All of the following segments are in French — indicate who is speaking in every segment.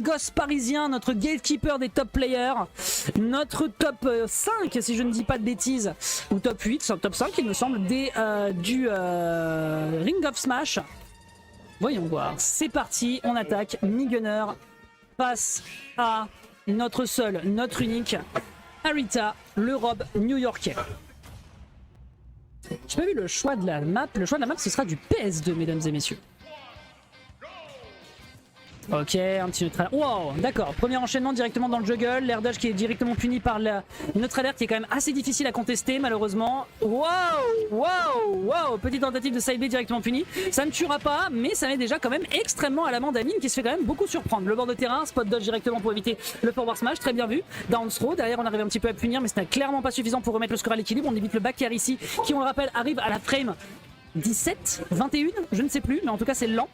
Speaker 1: gosse parisien, notre gatekeeper des top players, notre top 5 si je ne dis pas de bêtises, ou top 8, top 5 il me semble, du Ring of Smash. Voyons voir, c'est parti, on attaque, Mi-Gunner face à notre seul, notre unique, Arita, le Rob new-yorkais. J'ai pas vu le choix de la map, le choix de la map ce sera du PS2 mesdames et messieurs. Ok, un petit neutral. Wow, d'accord. Premier enchaînement directement dans le juggle. L'air dodge qui est directement puni par le neutral air qui est quand même assez difficile à contester malheureusement. Wow, wow, wow. Petite tentative de side B directement puni. Ça ne tuera pas, mais ça met déjà quand même extrêmement à l'amende Amine qui se fait quand même beaucoup surprendre. Le bord de terrain, spot dodge directement pour éviter le forward smash. Très bien vu. Down throw. Derrière, on arrive un petit peu à punir, mais ce n'est clairement pas suffisant pour remettre le score à l'équilibre. On évite le back air ici qui, on le rappelle, arrive à la frame 17, 21, je ne sais plus, mais en tout cas, c'est lent.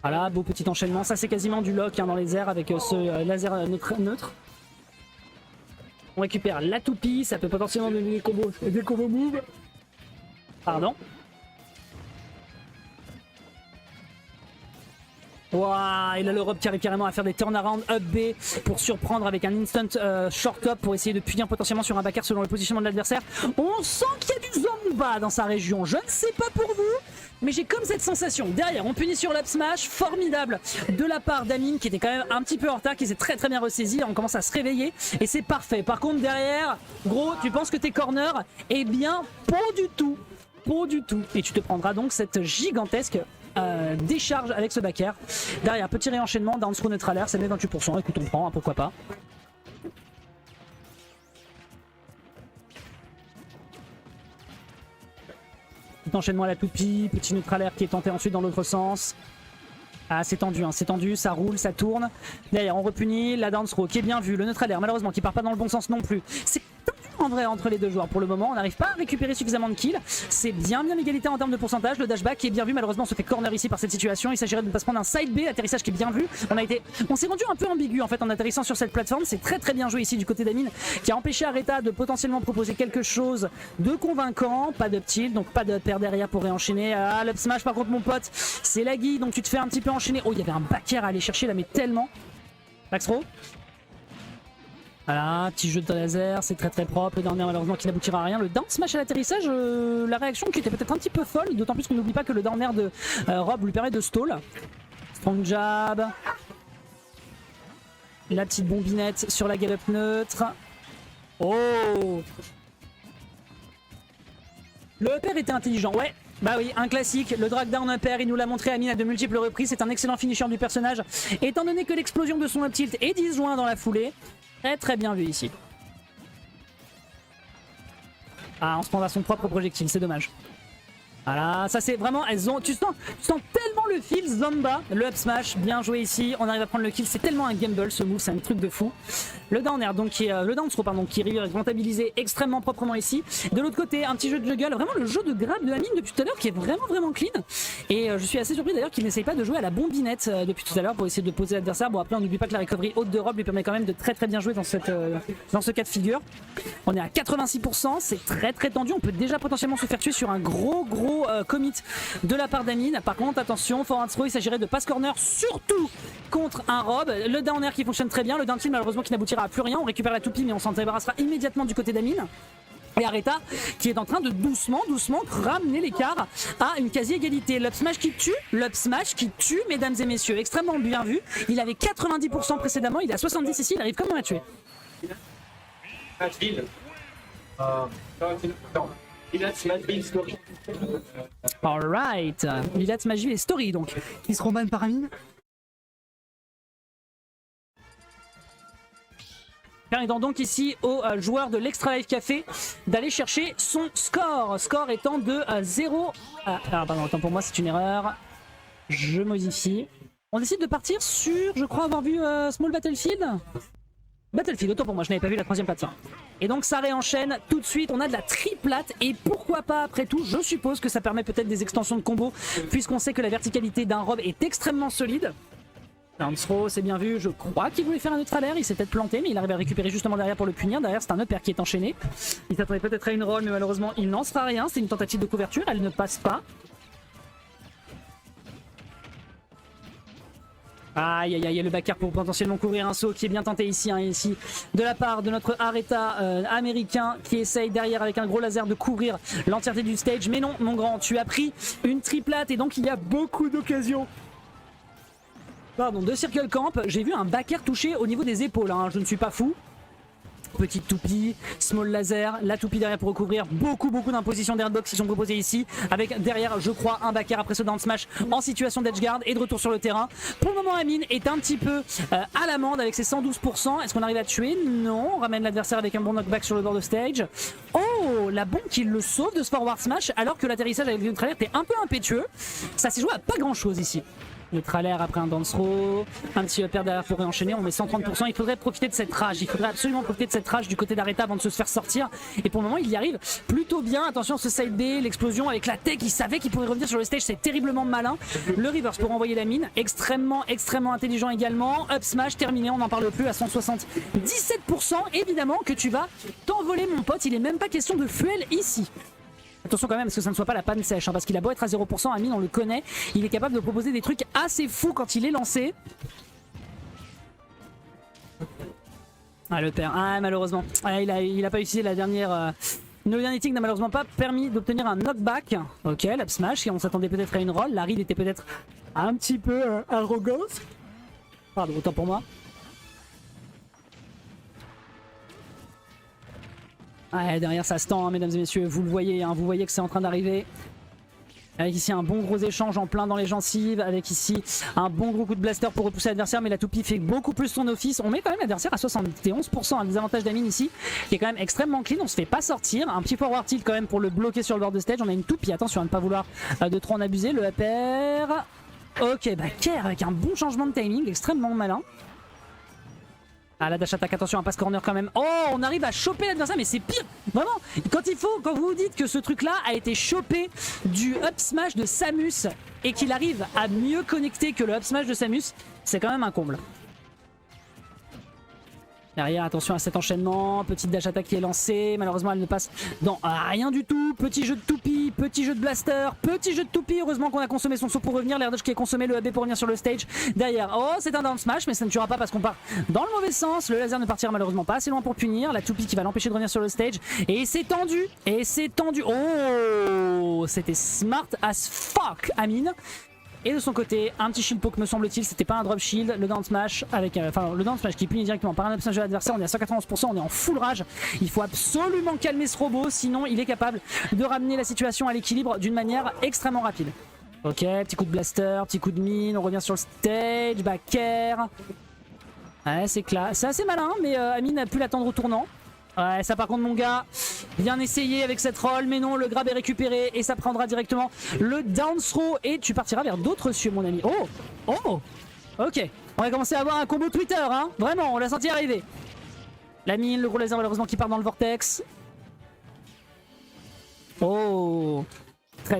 Speaker 1: Voilà, beau petit enchaînement, ça c'est quasiment du lock hein, dans les airs avec ce laser neutre. On récupère la toupie, ça peut potentiellement donner des combos move. Pardon. Waouh, et là l'Europe qui arrive carrément à faire des turnaround up B pour surprendre avec un instant short up pour essayer de punir potentiellement sur un backer selon le positionnement de l'adversaire. On sent qu'il y a du Zomba dans sa région, je ne sais pas pour vous, mais j'ai comme cette sensation. Derrière, on punit sur l'up smash, formidable de la part d'Amine qui était quand même un petit peu en retard, qui s'est très bien ressaisi, on commence à se réveiller et c'est parfait. Par contre derrière, gros, tu penses que t'es corner? Eh bien, pas du tout. Pas du tout. Et tu te prendras donc cette gigantesque décharge avec ce backer. Derrière, petit réenchaînement, down throw neutral air, c'est 28%. Écoute, on prend, hein, pourquoi pas. Petit enchaînement à la toupie, petit neutral air qui est tenté ensuite dans l'autre sens. Ah, c'est tendu, hein, c'est tendu, ça roule, ça tourne. Derrière, on repunit, la down throw qui est bien vue, le neutral air malheureusement qui part pas dans le bon sens non plus. C'est tendu en vrai entre les deux joueurs pour le moment, on n'arrive pas à récupérer suffisamment de kills. C'est bien égalité en termes de pourcentage, le dashback qui est bien vu, malheureusement on se fait corner ici par cette situation. Il s'agirait de ne pas se prendre un side B, atterrissage qui est bien vu. On s'est rendu un peu ambigu en fait en atterrissant sur cette plateforme, c'est très bien joué ici du côté d'Amine qui a empêché Areta de potentiellement proposer quelque chose de convaincant. Pas d'up tilt, donc pas de paire derrière pour réenchaîner. Ah, l'up smash par contre mon pote, c'est laggy, donc tu te fais un petit peu enchaîner. Oh, il y avait un back air à aller chercher là, mais tellement. Back throw. Voilà, petit jeu de laser, c'est très propre. Le dernier malheureusement qui n'aboutira à rien. Le down smash à l'atterrissage, la réaction qui était peut-être un petit peu folle, d'autant plus qu'on n'oublie pas que le down air de Rob lui permet de stall. Strong jab. La petite bombinette sur la get up neutre. Oh! Le upper était intelligent, ouais. Bah oui, un classique, le drag down upper, il nous l'a montré Amine à de multiples reprises, c'est un excellent finisher du personnage, étant donné que l'explosion de son up tilt est disjoint dans la foulée. Très bien vu ici. Ah, on se prend à son propre projectile, c'est dommage. Voilà, ça c'est vraiment, tu sens tellement le feel Zomba, le up smash, bien joué ici, on arrive à prendre le kill, c'est tellement un gamble ce move, c'est un truc de fou. Le down air, donc le down throw pardon, qui est rentabilisé extrêmement proprement ici. De l'autre côté, un petit jeu de juggle, vraiment le jeu de grab de Amine depuis tout à l'heure qui est vraiment clean. Et je suis assez surpris d'ailleurs qu'il n'essaye pas de jouer à la bombinette depuis tout à l'heure pour essayer de poser l'adversaire. Bon après on n'oublie pas que la recovery haute de Rob lui permet quand même de très bien jouer dans ce cas de figure. On est à 86%, c'est très tendu, on peut déjà potentiellement se faire tuer sur un gros commit de la part d'Amine. Par contre attention, forward throw, il s'agirait de pass corner surtout contre un Rob. Le down air qui fonctionne très bien, le down kill malheureusement qui n'aboutira à plus rien. On récupère la toupie mais on s'en débarrassera immédiatement du côté d'Amine. Et Areta qui est en train de doucement ramener l'écart à une quasi-égalité. L'up smash qui tue mesdames et messieurs, extrêmement bien vu. Il avait 90% précédemment, il est à 70 ici, il arrive quand même à tuer. Alright, Lilat Magie et Story donc, qui seront ban par Amine. Permettant donc ici aux joueurs de l'Extra Life Café d'aller chercher son score. Score étant de 0. Alors pardon, attends, pour moi c'est une erreur. Je modifie. On décide de partir sur, je crois avoir vu Small Battlefield. Battlefield, autant pour moi, je n'avais pas vu la troisième plateforme. Et donc ça réenchaîne tout de suite, on a de la triplate et pourquoi pas après tout, je suppose que ça permet peut-être des extensions de combos puisqu'on sait que la verticalité d'un Rob est extrêmement solide. Down throw, c'est bien vu, je crois qu'il voulait faire un neutral air, il s'est peut-être planté mais il arrive à récupérer justement derrière pour le punir. Derrière c'est un upper qui est enchaîné. Il s'attendait peut-être à une roll mais malheureusement il n'en sera rien, c'est une tentative de couverture, elle ne passe pas. Aïe aïe aïe, le backer pour potentiellement couvrir un saut qui est bien tenté ici, hein, ici de la part de notre Areta américain qui essaye derrière avec un gros laser de couvrir l'entièreté du stage. Mais non mon grand, tu as pris une triplate et donc il y a beaucoup d'occasions. Pardon, de circle camp. J'ai vu un backer toucher au niveau des épaules, hein, je ne suis pas fou. Petite toupie, small laser, la toupie derrière pour recouvrir beaucoup d'impositions d'airbox qui sont proposées ici, avec derrière je crois un backer après ce down smash en situation d'edge guard et de retour sur le terrain. Pour le moment Amine est un petit peu à l'amende avec ses 112%, est-ce qu'on arrive à tuer? Non, on ramène l'adversaire avec un bon knockback sur le bord de stage. Oh, la bombe qui le sauve de ce forward smash alors que l'atterrissage avec le trailer était un peu impétueux. Ça s'est joué à pas grand chose ici. Le trailer après un dance throw, un petit upper derrière pour réenchaîner, on met 130%. Il faudrait profiter de cette rage, il faudrait absolument profiter de cette rage du côté d'Areta avant de se faire sortir. Et pour le moment, il y arrive plutôt bien. Attention, ce side B, l'explosion avec la tech, il savait qu'il pourrait revenir sur le stage, c'est terriblement malin. Le reverse pour envoyer la mine, extrêmement intelligent également. Up smash, terminé, on n'en parle plus à 177%. Évidemment que tu vas t'envoler, mon pote, il est même pas question de fuel ici. Attention quand même parce que ça ne soit pas la panne sèche, hein, parce qu'il a beau être à 0%, Amine on le connaît, il est capable de proposer des trucs assez fous quand il est lancé. Ah le père, ah malheureusement, ah, il a pas utilisé la dernière... Le dernier tick n'a malheureusement pas permis d'obtenir un knockback. Ok, l'up smash, et on s'attendait peut-être à une roll, la read était peut-être un petit peu arrogante. Pardon, autant pour moi. Ouais, derrière ça se tend, hein, mesdames et messieurs, vous le voyez, hein, vous voyez que c'est en train d'arriver. Avec ici un bon gros échange en plein dans les gencives, avec ici un bon gros coup de blaster pour repousser l'adversaire, mais la toupie fait beaucoup plus son office. On met quand même l'adversaire à 71%, un désavantage d'Amine ici, qui est quand même extrêmement clean, on se fait pas sortir. Un petit forward tilt quand même pour le bloquer sur le bord de stage, on a une toupie, attention à ne pas vouloir de trop en abuser, le upper. Ok, bah Kerr avec un bon changement de timing, extrêmement malin. Ah la dash attack, attention, un pass corner quand même. Oh, on arrive à choper l'adversaire, mais c'est pire. Vraiment, quand vous vous dites que ce truc là a été chopé du up smash de Samus et qu'il arrive à mieux connecter que le up smash de Samus, c'est quand même un comble. Derrière, attention à cet enchaînement, petite dash attack qui est lancée, malheureusement elle ne passe dans rien du tout, petit jeu de toupie, petit jeu de blaster, petit jeu de toupie, heureusement qu'on a consommé son saut pour revenir, l'air dodge qui est consommé, le AB pour revenir sur le stage, derrière, oh c'est un down smash mais ça ne tuera pas parce qu'on part dans le mauvais sens, le laser ne partira malheureusement pas assez loin pour punir, la toupie qui va l'empêcher de revenir sur le stage, et c'est tendu, oh c'était smart as fuck Amine. Et de son côté, un petit shield poke me semble-t-il, c'était pas un drop shield, le down smash avec enfin le down smash qui punit directement par un up smash de l'adversaire, on est à 191%, on est en full rage. Il faut absolument calmer ce robot, sinon il est capable de ramener la situation à l'équilibre d'une manière extrêmement rapide. Ok, petit coup de blaster, petit coup de mine, on revient sur le stage, back air. Ouais, c'est classe, c'est assez malin, mais Amine a pu l'attendre au tournant. Ouais, ça par contre mon gars, bien essayé avec cette roll, mais non, le grab est récupéré et ça prendra directement le down throw et tu partiras vers d'autres cieux mon ami. Oh, oh, ok, on va commencer à avoir un combo Twitter, hein, vraiment, on l'a senti arriver. La mine, le gros laser malheureusement qui part dans le vortex. Oh,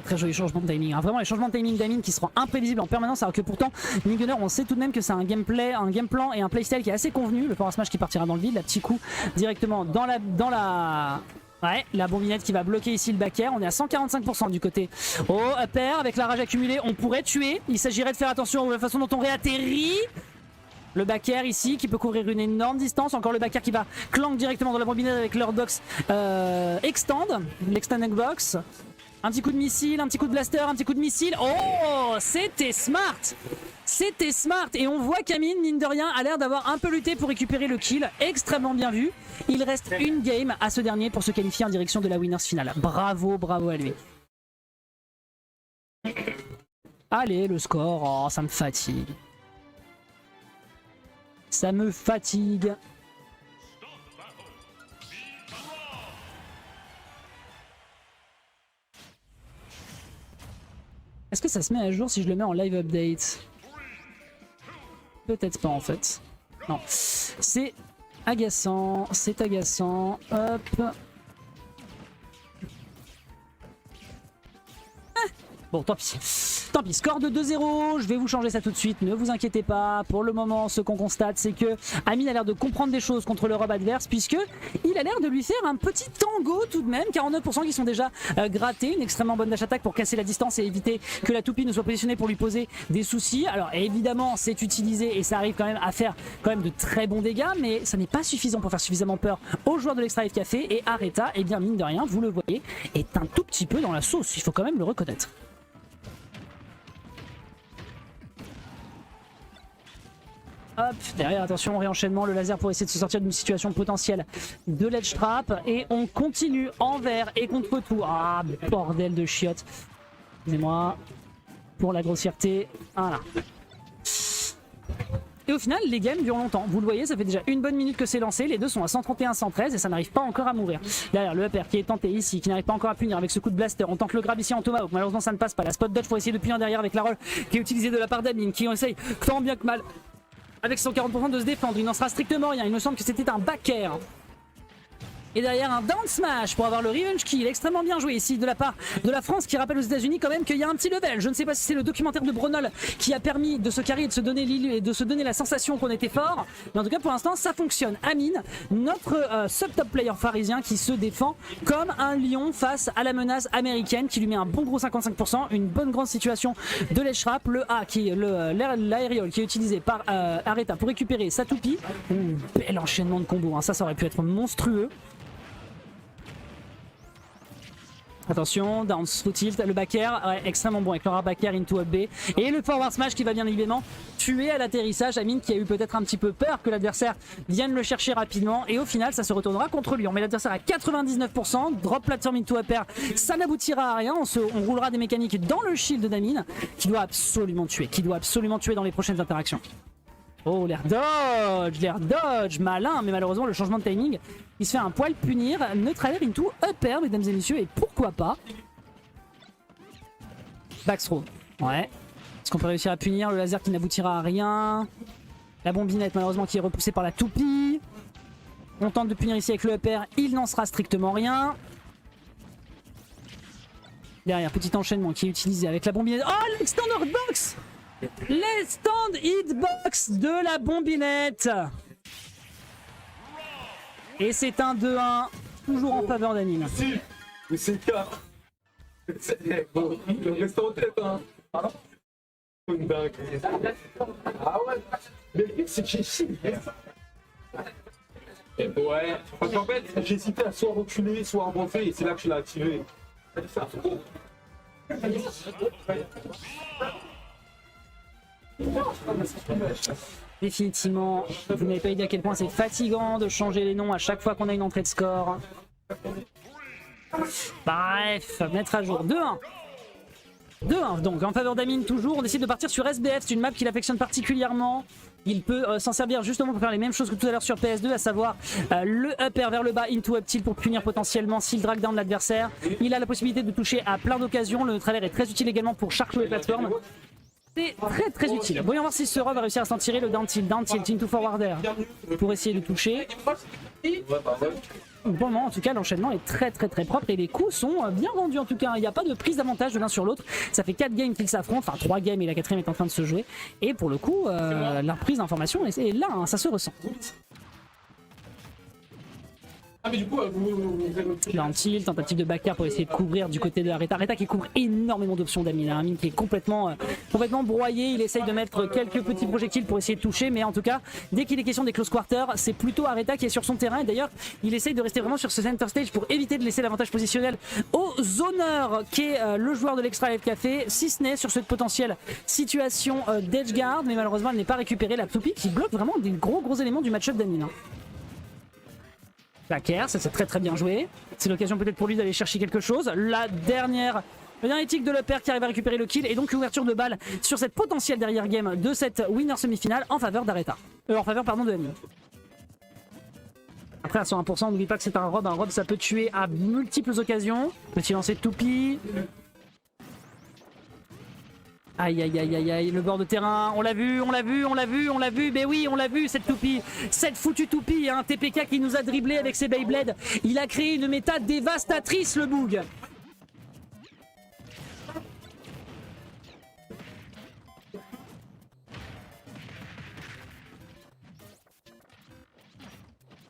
Speaker 1: très joli changement de timing, hein. Vraiment les changements de timing d'Amine qui seront imprévisibles en permanence, alors que pourtant Nigunner on sait tout de même que c'est un gameplay, un game plan et un playstyle qui est assez convenu. Le power smash qui partira dans le vide, la petit coup directement dans la... Ouais, la bombinette qui va bloquer ici le back air. On est à 145% du côté au upper avec la rage accumulée, on pourrait tuer. Il s'agirait de faire attention à la façon dont on réatterrit. Le back air ici qui peut couvrir une énorme distance. Encore le back air qui va clank directement dans la bombinette avec leur box extend, l'extended box. Un petit coup de missile, un petit coup de blaster, un petit coup de missile. Oh, c'était smart. C'était smart. Et on voit qu'Amine, mine de rien, a l'air d'avoir un peu lutté pour récupérer le kill. Extrêmement bien vu. Il reste une game à ce dernier pour se qualifier en direction de la winners finale. Bravo, bravo à lui. Allez, le score. Oh, ça me fatigue. Ça me fatigue. Est-ce que ça se met à jour si je le mets en live update? Peut-être pas en fait. Non. C'est agaçant. C'est agaçant. Hop. Ah bon, tant pis. Tant pis, score de 2-0, je vais vous changer ça tout de suite, ne vous inquiétez pas. Pour le moment, ce qu'on constate, c'est que Amine a l'air de comprendre des choses contre le rob adverse, puisque il a l'air de lui faire un petit tango tout de même. 49% qui sont déjà grattés, une extrêmement bonne dash attack pour casser la distance et éviter que la toupie ne soit positionnée pour lui poser des soucis. Alors évidemment, c'est utilisé et ça arrive quand même à faire quand même de très bons dégâts, mais ça n'est pas suffisant pour faire suffisamment peur aux joueurs de l'Extra Life Café. Et Areta, eh bien mine de rien, vous le voyez, est un tout petit peu dans la sauce, il faut quand même le reconnaître. Hop, derrière, attention, réenchaînement, le laser pour essayer de se sortir d'une situation potentielle de ledge trap. Et on continue envers et contre tout. Ah, bordel de chiottes. Excusez-moi pour la grossièreté. Voilà. Et au final, les games durent longtemps. Vous le voyez, ça fait déjà une bonne minute que c'est lancé. Les deux sont à 131, 113 et ça n'arrive pas encore à mourir. Derrière, le upper qui est tenté ici, qui n'arrive pas encore à punir avec ce coup de blaster. On tente le grab ici en Tomahawk. Malheureusement, ça ne passe pas. La spot dodge pour essayer de punir derrière avec la roll qui est utilisée de la part d'Amine, qui essaye tant bien que mal avec 140% de se défendre. Il n'en sera strictement rien. Il me semble que c'était un back air. Et derrière un down smash pour avoir le revenge kill, extrêmement bien joué ici de la part de la France, qui rappelle aux États-Unis quand même qu'il y a un petit level. Je ne sais pas si c'est le documentaire de Brunel qui a permis de se carrer et de se donner la sensation qu'on était fort, mais en tout cas pour l'instant ça fonctionne. Amine, notre sub-top player parisien qui se défend comme un lion face à la menace américaine, qui lui met un bon gros 55%, une bonne grande situation de ledge trap, le A qui est l'aériole qui est utilisé par Areta pour récupérer sa toupie. Bel enchaînement de combos, hein. Ça aurait pu être monstrueux. Attention, down foot tilt, le back air, ouais, extrêmement bon avec le back air into up B. Et le forward smash qui va bien évidemment tuer à l'atterrissage Amine, qui a eu peut-être un petit peu peur que l'adversaire vienne le chercher rapidement. Et au final, ça se retournera contre lui. On met l'adversaire à 99%, drop platform into up air, ça n'aboutira à rien. On roulera des mécaniques dans le shield d'Amine, qui doit absolument tuer dans les prochaines interactions. Oh, l'air dodge, malin, mais malheureusement le changement de timing, il se fait un poil punir. Neutral air into upper, mesdames et messieurs, et pourquoi pas backthrow. Ouais, est-ce qu'on peut réussir à punir le laser qui n'aboutira à rien? La bombinette malheureusement qui est repoussée par la toupie. On tente de punir ici avec le upper, il n'en sera strictement rien. Derrière, petit enchaînement qui est utilisé avec la bombinette. Oh, l'extended box! Les stand hitbox de la bombinette. Et c'est un 2-1, toujours en faveur d'Amine.
Speaker 2: Mais c'est cas. Bon, reste en tête, hein. Ah ouais. Mais c'est que j'ai ici. Ouais. Parce qu'en fait, j'hésitais à soit reculer, soit avancer, et c'est là que je l'ai activé.
Speaker 1: Définitivement, vous n'avez pas idée à quel point c'est fatigant de changer les noms à chaque fois qu'on a une entrée de score. Bref, mettre à jour 2-1. 2-1 donc en faveur d'Amine toujours. On décide de partir sur SBF, c'est une map qu'il affectionne particulièrement. Il peut s'en servir justement pour faire les mêmes choses que tout à l'heure sur PS2, à savoir le upper vers le bas into up tilt pour punir potentiellement s'il drag down l'adversaire. Il a la possibilité de toucher à plein d'occasions. Le trailer est très utile également pour charclouer les plateformes. C'est très utile. Voyons voir si ce rob va réussir à s'en tirer. Le down tilt into forward air pour essayer de toucher. Pour le moment, en tout cas, l'enchaînement est très propre et les coups sont bien rendus. En tout cas, il n'y a pas de prise d'avantage de l'un sur l'autre. Ça fait 4 games qu'ils s'affrontent, enfin 3 games et la 4ème est en train de se jouer. Et pour le coup, la prise d'information est là, hein, ça se ressent.
Speaker 2: Ah mais du coup,
Speaker 1: Down tilt, tentative de back air pour essayer de couvrir du côté de Areta. Areta qui couvre énormément d'options d'Amine. Amine qui est complètement broyé. Il essaye de mettre quelques petits projectiles pour essayer de toucher. Mais en tout cas, dès qu'il est question des close quarters, c'est plutôt Areta qui est sur son terrain. Et d'ailleurs, il essaye de rester vraiment sur ce center stage pour éviter de laisser l'avantage positionnel au zoneur qui est le joueur de l'Extra Life Café. Si ce n'est sur cette potentielle situation d'edge guard. Mais malheureusement, elle n'est pas récupérée. La toupie qui bloque vraiment des gros éléments du match-up d'Amine. Back air, ça c'est très bien joué. C'est l'occasion peut-être pour lui d'aller chercher quelque chose. Le dernier tick de l'upper qui arrive à récupérer le kill et donc l'ouverture de balle sur cette potentielle dernière game de cette winner semi-finale en faveur d'Areta. En faveur, pardon, de Amine. Après à 101%, n'oublie pas que c'est un rob. Un rob ça peut tuer à multiples occasions. Petit lancer de toupie. Aïe, le bord de terrain, on l'a vu, mais oui, on l'a vu, cette toupie, cette foutue toupie, hein, TPK qui nous a dribblé avec ses Beyblade, il a créé une méta dévastatrice, le Boog.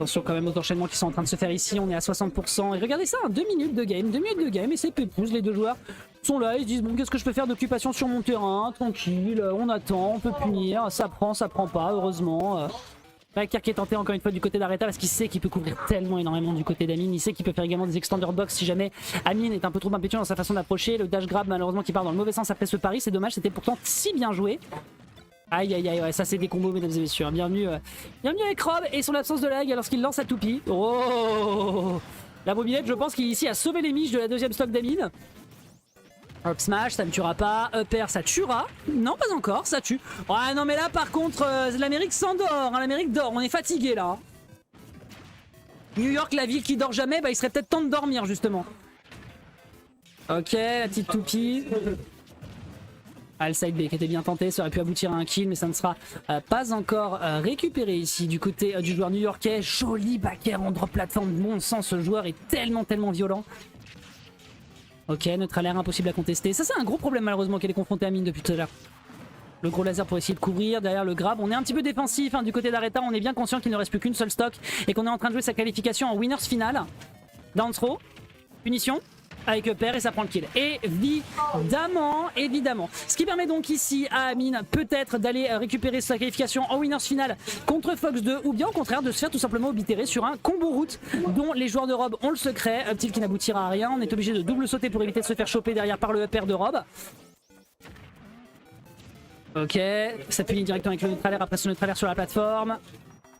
Speaker 1: Attention quand même aux enchaînements qui sont en train de se faire ici, on est à 60%. Et regardez ça, 2 minutes de game, et c'est pépouze, les deux joueurs sont là, ils se disent bon qu'est-ce que je peux faire d'occupation sur mon terrain, tranquille, on attend, on peut punir, ça prend pas, heureusement. Backer qui est tenté encore une fois du côté d'Areta parce qu'il sait qu'il peut couvrir tellement énormément du côté d'Amine, il sait qu'il peut faire également des extender box si jamais Amine est un peu trop impétueux dans sa façon d'approcher, le dash grab malheureusement qui part dans le mauvais sens après ce pari, c'est dommage, c'était pourtant si bien joué. Aïe aïe aïe, ouais, ça c'est des combos mesdames et messieurs, bienvenue avec Rob et son absence de lag lorsqu'il lance sa toupie. Oh, la bobinette je pense qu'il ici a sauvé les miches de la deuxième stock d'Amine. Up smash, ça ne tuera pas. Up air, ça tuera. Non, pas encore, ça tue. Ouais, non, mais là, par contre, l'Amérique s'endort. Hein, l'Amérique dort. On est fatigué là. New York, la ville qui dort jamais, bah, il serait peut-être temps de dormir, justement. Ok, la petite toupie. Ah, le side B qui était bien tenté, ça aurait pu aboutir à un kill, mais ça ne sera pas encore récupéré ici du côté du joueur new-yorkais. Joli backer en drop plateforme. Bon sang, ce joueur est tellement violent. Ok, neutral air impossible à contester. Ça c'est un gros problème malheureusement qu'elle est confrontée à Mine depuis tout à l'heure. Le gros laser pour essayer de couvrir, derrière le grab. On est un petit peu défensif hein, du côté d'Areta, on est bien conscient qu'il ne reste plus qu'une seule stock et qu'on est en train de jouer sa qualification en winners final. Down throw, punition avec le pair et ça prend le kill. Évidemment. Ce qui permet donc ici à Amine peut-être d'aller récupérer sa qualification en winners final contre Fox 2 ou bien au contraire de se faire tout simplement oblitérer sur un combo route dont les joueurs de Rob ont le secret. Up tilt qui n'aboutira à rien. On est obligé de double sauter pour éviter de se faire choper derrière par le up air de Rob. Ok, ça punit directement avec le neutral air après ce neutral air sur la plateforme.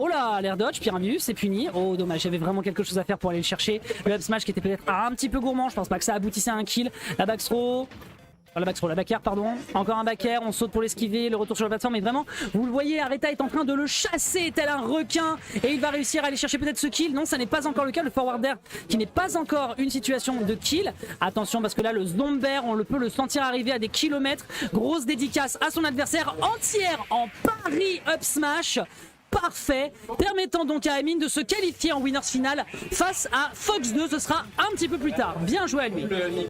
Speaker 1: Oh là, l'air dodge, Pyramus, c'est puni. Oh dommage, j'avais vraiment quelque chose à faire pour aller le chercher. Le up smash qui était peut-être un petit peu gourmand, je pense pas que ça aboutissait à un kill. La back throw. La back air, pardon. Encore un back air, on saute pour l'esquiver, le retour sur la plateforme. Mais vraiment, vous le voyez, Areta est en train de le chasser tel un requin. Et il va réussir à aller chercher peut-être ce kill. Non, ça n'est pas encore le cas. Le forward air qui n'est pas encore une situation de kill. Attention parce que là, le Zomber, on peut le sentir arriver à des kilomètres. Grosse dédicace à son adversaire entière en pari up smash. Parfait, permettant donc à Amine de se qualifier en winners final face à Fox 2. Ce sera un petit peu plus tard. Bien joué à lui.